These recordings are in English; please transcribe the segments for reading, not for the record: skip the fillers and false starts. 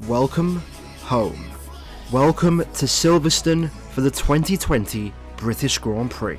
Welcome home. Welcome to Silverstone for the 2020 British Grand Prix.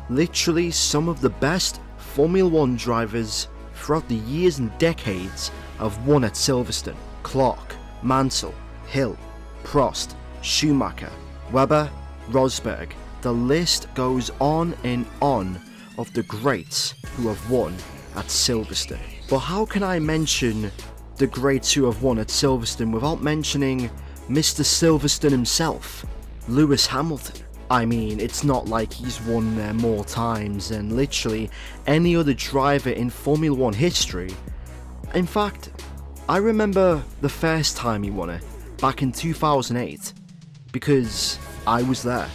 Literally some of the best Formula 1 drivers throughout the years and decades have won at Silverstone. Clark, Mansell, Hill, Prost, Schumacher, Webber, Rosberg. The list goes on and on of the greats who have won at Silverstone. But how can I mention the greats who have won at Silverstone without mentioning Mr. Silverstone himself, Lewis Hamilton? I mean, it's not like he's won there more times than literally any other driver in Formula 1 history. In fact, I remember the first time he won it, back in 2008, because I was there.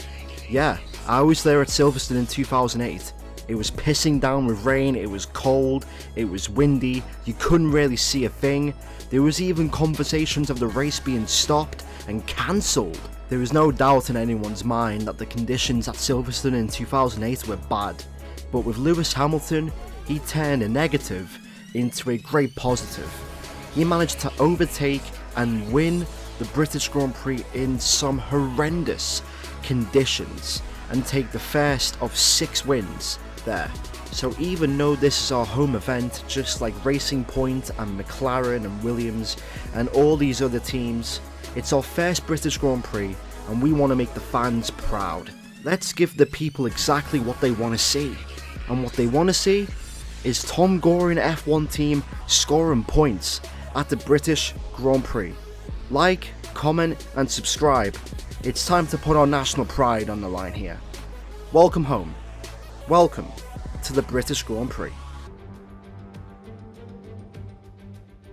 Yeah, I was there at Silverstone in 2008. It was pissing down with rain, it was cold, it was windy, you couldn't really see a thing. There was even conversations of the race being stopped and cancelled. There was no doubt in anyone's mind that the conditions at Silverstone in 2008 were bad. But with Lewis Hamilton, he turned a negative into a great positive. He managed to overtake and win the British Grand Prix in some horrendous conditions and take the first of 6 wins there. So even though this is our home event, just like Racing Point and McLaren and Williams and all these other teams, it's our first British Grand Prix and we want to make the fans proud. Let's give the people exactly what they want to see. And what they want to see is TomGorian F1 team scoring points at the British Grand Prix. Like, comment and subscribe. It's time to put our national pride on the line here. Welcome home. Welcome to the British Grand Prix.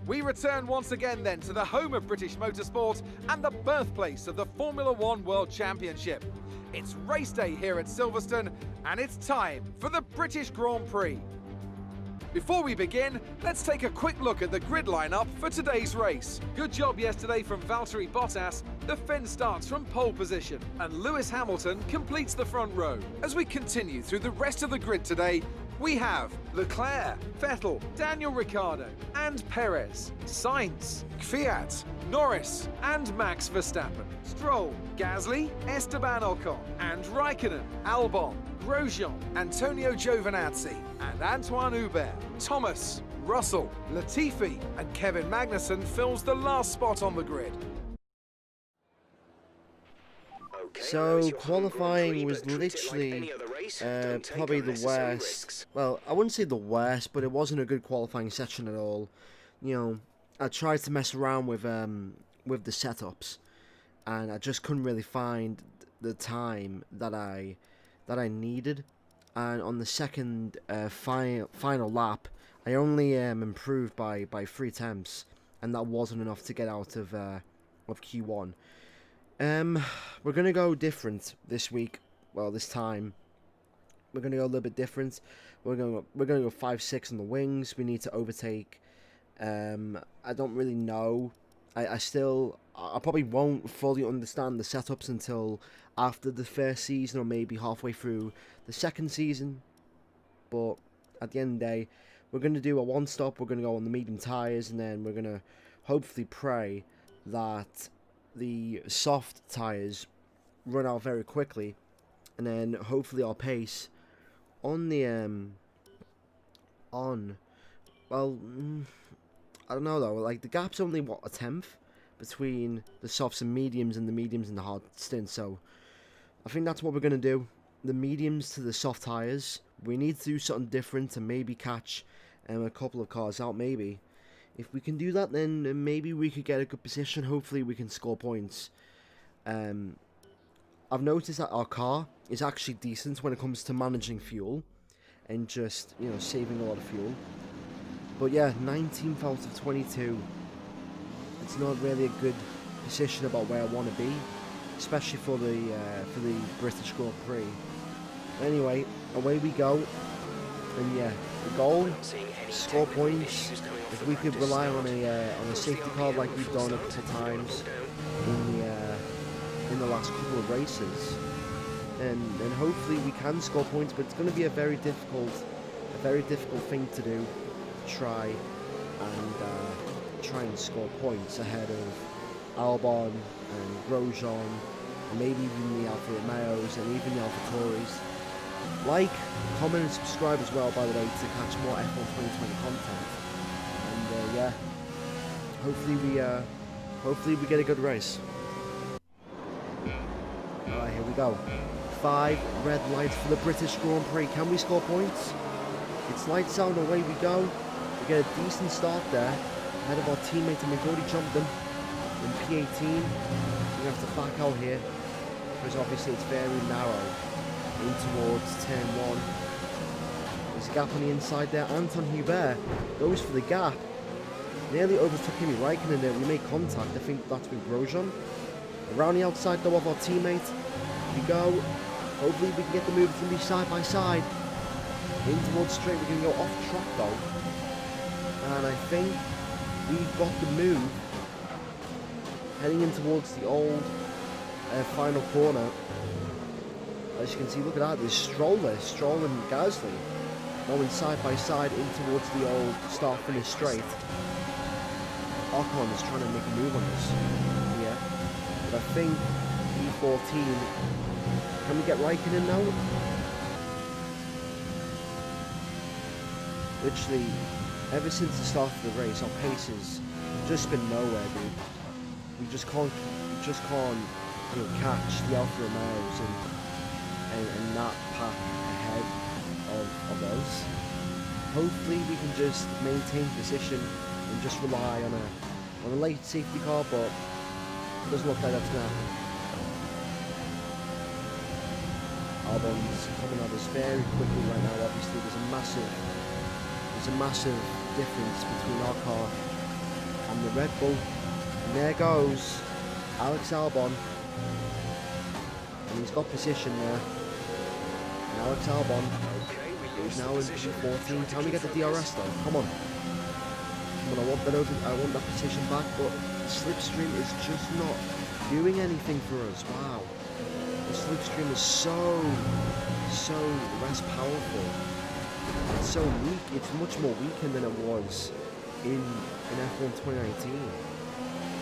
We return once again then to the home of British motorsport and the birthplace of the Formula 1 World Championship. It's race day here at Silverstone and it's time for the British Grand Prix. Before we begin, let's take a quick look at the grid lineup for today's race. Good job yesterday from Valtteri Bottas. The Finn starts from pole position and Lewis Hamilton completes the front row. As we continue through the rest of the grid today, we have Leclerc, Vettel, Daniel Ricciardo and Perez, Sainz, Kvyat, Norris and Max Verstappen, Stroll, Gasly, Esteban Ocon and Raikkonen, Albon, Grosjean, Antonio Giovinazzi and Antoine Hubert, Thomas, Russell, Latifi and Kevin Magnussen fills the last spot on the grid. So qualifying was literally probably the worst. Well, I wouldn't say the worst, but it wasn't a good qualifying section at all. You know, I tried to mess around with the setups, and I just couldn't really find the time that I needed. And on the second final lap, I only improved by 3 tenths, and that wasn't enough to get out of Q1. We're gonna go different this week. Well, this time we're gonna go a little bit different. We're gonna go 5-6 on the wings. We need to overtake. I don't really know. I probably won't fully understand the setups until after the first season or maybe halfway through the second season. But at the end of the day, we're gonna do a 1-stop. We're gonna go on the medium tires, and then we're gonna hopefully pray that the soft tires run out very quickly, and then hopefully our pace on the I don't know though, like the gap's only what, a tenth between the softs and mediums and the mediums and the hard stints, so I think that's what we're gonna do. The mediums to the soft tires, we need to do something different to maybe catch a couple of cars out. Maybe if we can do that, then maybe we could get a good position. Hopefully we can score points. I've noticed that our car is actually decent when it comes to managing fuel and just, you know, saving a lot of fuel. But yeah, 19th out of 22. It's not really a good position about where I want to be, especially for the British Grand Prix. Anyway, away we go. And yeah, the goal, score points. If we could rely on a safety car like we've done a couple of times in the last couple of races, and hopefully we can score points. But it's going to be a very difficult thing to do. Try and score points ahead of Albon and Grosjean, and maybe even the Alfa Romeos and even the Alfa Tauris. Like, comment and subscribe as well, by the way, to catch more F1 2020 content. And yeah, hopefully we get a good race. Alright, here we go. 5 red lights for the British Grand Prix. Can we score points? It's lights out and away we go. We get a decent start there. Ahead of our teammate, and we've already jumped them in P18. We have to back out here, because obviously it's very narrow in towards turn 1. There's a gap on the inside there. Anton Hubert goes for the gap. Nearly overtook Kimi Raikkonen there. We made contact. I think that's with Grosjean. Around the outside though of our teammate. We go. Hopefully we can get the move to be side by side. In towards straight. We're going to go off track though. And I think we've got the move. Heading in towards the old final corner. As you can see, look at that. There's Stroll there. Stroll and Gasly going side by side in towards the old start finish straight. Ocon is trying to make a move on us here. But I think E14. Can we get Raikkonen now? Literally, ever since the start of the race, our pace has just been nowhere, dude. We just can't catch the Alfa Romeos and that pack ahead of us. Hopefully we can just maintain position and just rely on a late safety car, but it doesn't look like that's gonna happen. Albon's coming at us very quickly right now. Obviously there's a massive difference between our car and the Red Bull. And there goes Alex Albon. And he's got position there. And Alex Albon is now in P14. Can we get the DRS though? Come on. I want that position back, but the slipstream is just not doing anything for us. Wow. The slipstream is so less powerful. It's so weak. It's much more weakened than it was in F1 2019.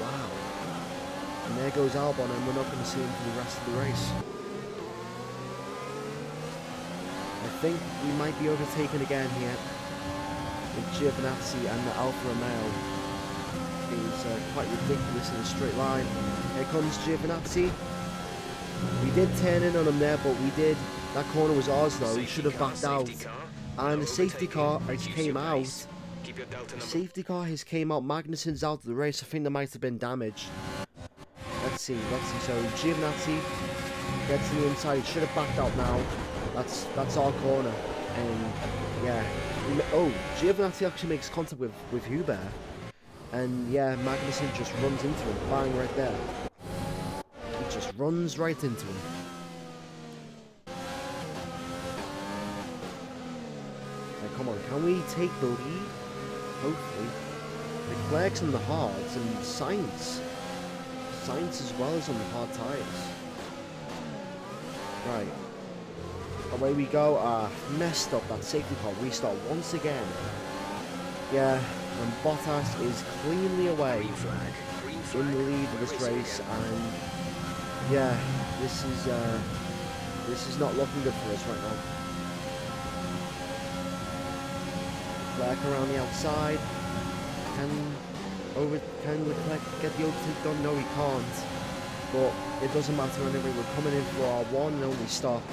Wow. And there goes Albon, and we're not going to see him for the rest of the race. I think we might be overtaken again here with Giovinazzi, and the Alfa Romeo is quite ridiculous in a straight line. Here comes Giovinazzi. We did turn in on him there, but that corner was ours though. We should have backed out. And the safety car has came out. The safety car has came out. Magnussen's out of the race. I think there might have been damage. Let's see. So Giovinazzi gets to the inside. He should have backed out now. That's our corner. And yeah. Oh, Giovinazzi actually makes contact with Hubert. And yeah, Magnussen just runs into him. Bang, right there. He just runs right into him. Okay, come on, can we take the lead? Hopefully. Leclerc's on the hards and Sainz as well as on the hard tyres. Right. Away we go. Messed up that safety car restart once again. Yeah, and Bottas is cleanly away in the lead of this race, and yeah, this is not looking good for us right now. Leclerc around the outside. Can Leclerc get the overtake done? No, he can't. But it doesn't matter anyway. We're coming in for our one and only stop.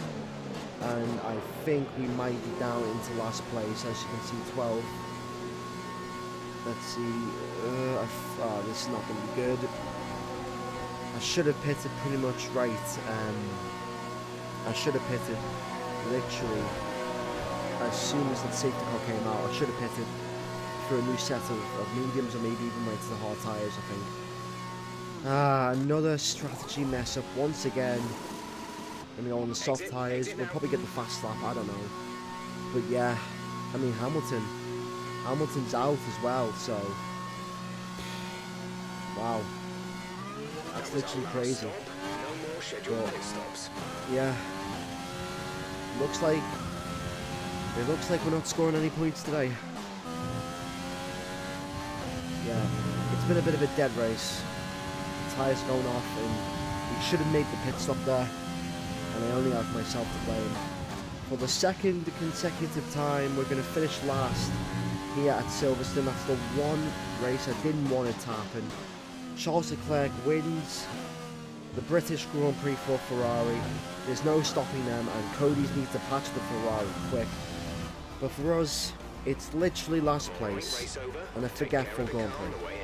And I think we might be down into last place, as you can see, 12. Let's see. This is not going to be good. I should have pitted pretty much right. I should have pitted literally as soon as the safety car came out. I should have pitted for a new set of mediums, or maybe even went to the hard tyres, I think. Another strategy mess up once again. Gonna go on the soft tyres. We'll probably get the fast lap, I don't know. But yeah, I mean Hamilton's out as well, so wow, that's literally crazy. But yeah, it looks like we're not scoring any points today. Yeah, it's been a bit of a dead race, to tyres going off, and he should have made the pit stop there, and I only have myself to blame. For the second consecutive time, we're going to finish last here at Silverstone after one race I didn't want it to happen. Charles Leclerc wins the British Grand Prix for Ferrari. There's no stopping them, and Cody's needs to patch the Ferrari quick. But for us, it's literally last place and a forgetful Grand Prix.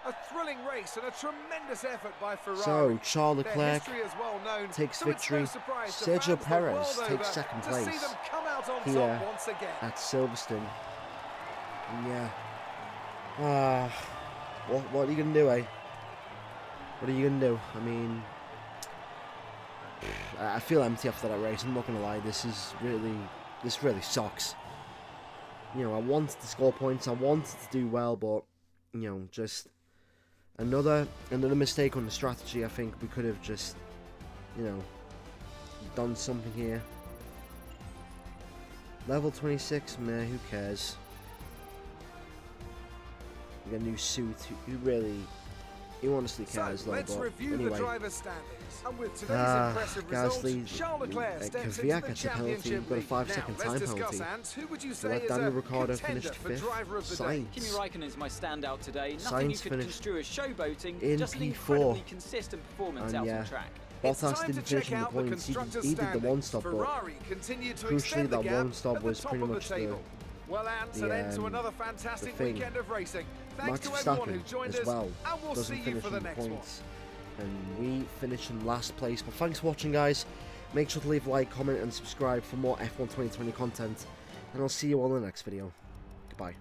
A thrilling race and a tremendous effort by Ferrari. So, Charles Leclerc well known, takes victory. Sergio Perez takes second place here at Silverstone. And yeah, what are you gonna do, eh? What are you gonna do? I mean, I feel empty after that race. I'm not gonna lie. This really sucks. You know, I wanted to score points. I wanted to do well, but you know, just another mistake on the strategy. I think we could have just, you know, done something here. Level 26, man, who cares? We got a new suit. Who honestly cares, though? Let's review anyway. the driver's standings. And with today's impressive results, Charles Leclerc steps into the championship got a 5-second time penalty. Who would you say is Daniel a Ricciardo contender finished for 5th. driver of the day? Kimi Raikkonen is my standout today. Nothing you Sainz could construe as showboating, in just an P4. incredibly consistent performance out on track. Bottas didn't finish in the points. He did the one stop, but Ferrari continued to crucially extend the that gap one stop at the was top pretty of the much table. Well, and an end to another fantastic thing. weekend of racing. Thanks Max to everyone who Verstappen joined as us, well and we'll doesn't see you finish for in the the next one. points, and we finish in last place. But thanks for watching, guys. Make sure to leave a like, comment, and subscribe for more F1 2020 content, and I'll see you all in the next video. Goodbye.